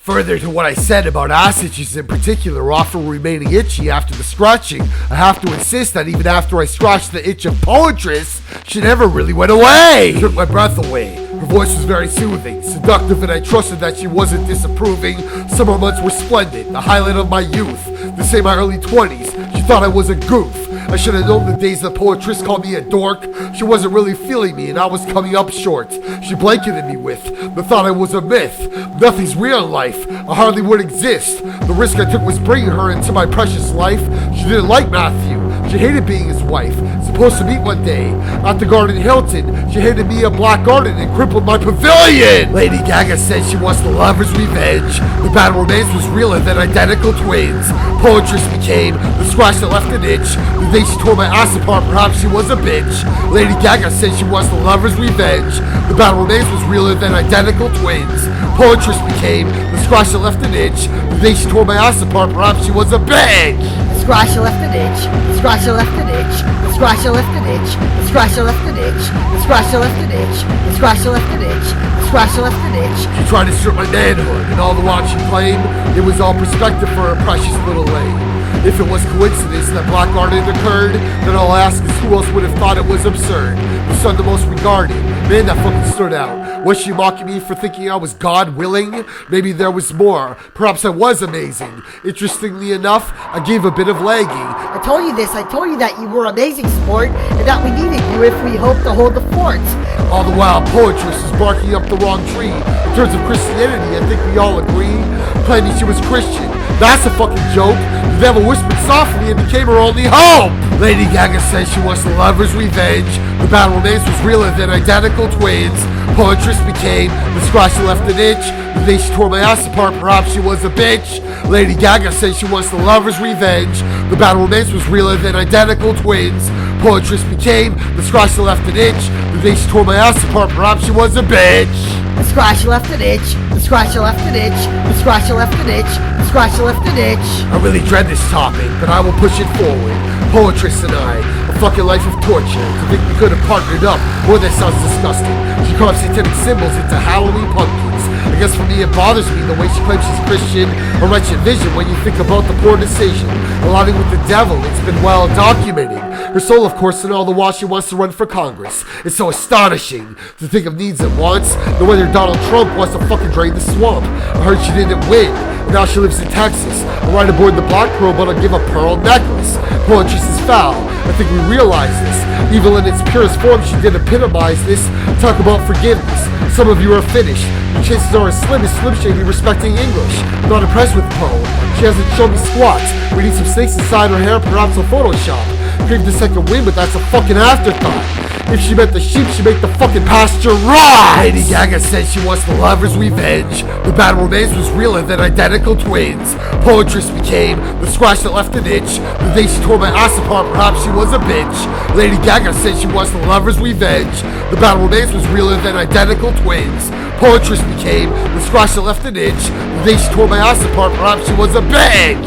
Further to what I said about ass itches in particular often remaining itchy after the scratching, I have to insist that even after I scratched the itch of Poetris, she never really went away. It took my breath away. Her voice was very soothing, seductive, and I trusted that she wasn't disapproving. Summer months were splendid, the highlight of my youth. To say my early 20s, she thought I was a goof. I should have known the days that Poetris called me a dork. She wasn't really feeling me and I was coming up short. She blanketed me with the thought I was a myth. Nothing's real in life. I hardly would exist. The risk I took was bringing her into my precious life. She didn't like Matthew. She hated being his wife. Supposed to meet one day at the Garden Hilton. She handed me a black garden and crippled my pavilion. Lady Gaga said she wants the lover's revenge. The bad romance was realer than identical twins. Poetris became the scratch that left an itch. The day she tore my ass apart, perhaps she was a bitch. Lady Gaga said she wants the lover's revenge. The bad romance was realer than identical twins. Poetris became the scratch that left an itch. The day she tore my ass apart, perhaps she was a bitch. The scratch that left an itch. The scratch that left an itch. The scratch that left an itch. The scratch that left an itch. The scratch that left an itch. The scratch that left an itch. The scratch that left an itch. She tried to strip my manhood, and all the while she claimed it was all perspective for her precious little lane. If it was coincidence that black garden occurred, then all I ask is who else would have thought it was absurd? The son the most regarded, man that fucking stood out. Was she mocking me for thinking I was God willing? Maybe there was more. Perhaps I was amazing. Interestingly enough, I gave a bit of lagging. I told you this, I told you that you were amazing sport, and that we needed you if we hoped to hold the fort. All the while, Poetris is barking up the wrong tree. In terms of Christianity, I think we all agree. Claiming she was Christian, that's a fucking joke. The devil whispered softly and became her only hope. Lady Gaga says she wants the lover's revenge. The bad romance was realer than identical twins. Poetris became the scratch that left an itch. The day she tore my ass apart, perhaps she was a bitch. Lady Gaga says she wants the lover's revenge. The bad romance was realer than identical twins. Poetris became the scratch that left an itch. The day she tore my ass apart, perhaps she was a bitch. The scratch that left an itch. The scratch that left an itch. The scratch that left an itch. The scratch that left an itch. I really dread this topic, but I will push it forward. Poetris and I, a fucking life of torture. To think we could have partnered up, boy, that sounds disgusting. She carves satanic symbols into Halloween pumpkins. I guess for me it bothers me the way she claims she's Christian. A wretched vision when you think about the poor decision. Aligning with the devil, it's been well documented. Her soul, of course, and all the while she wants to run for Congress. It's so astonishing to think of needs and wants. No whether Donald Trump wants to fucking drain the swamp. I heard she didn't win, and now she lives in Texas. I ride aboard the Black Pearl, but I'll give a pearl necklace. Poetris is foul. I think we realize this. Evil in its purest form, she did epitomize this. Talk about forgiveness. Some of you are finished. The chances are as slim as Slim Shady respecting English. I'm not impressed with Poe. She hasn't shown me squat. We need some snakes inside her hair, perhaps a Photoshop. Crave the second win, but that's a fucking afterthought. If she meant the sheep, she'd make the fucking pasture rot! Lady Gaga said she wants the lover's revenge. The bad romance was realer than identical twins. Poetris became the scratch that left an itch. The day she tore my ass apart, perhaps she was a bitch. Lady Gaga said she wants the lover's revenge. The bad romance was realer than identical twins. Poetris became the scratch that left an itch. The day she tore my ass apart, perhaps she was a bitch.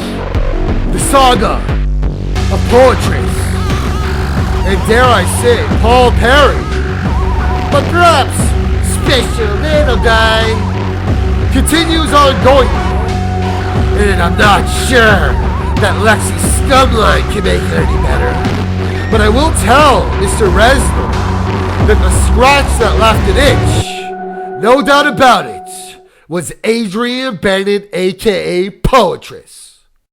The saga of Poetris. And dare I say, Paul Perry. But perhaps special little guy continues ongoing. And I'm not sure that Lexi's scumline can make it any better. But I will tell Mr. Reznor that the scratch that left an itch, no doubt about it, was Adrian Bennett, aka Poetris.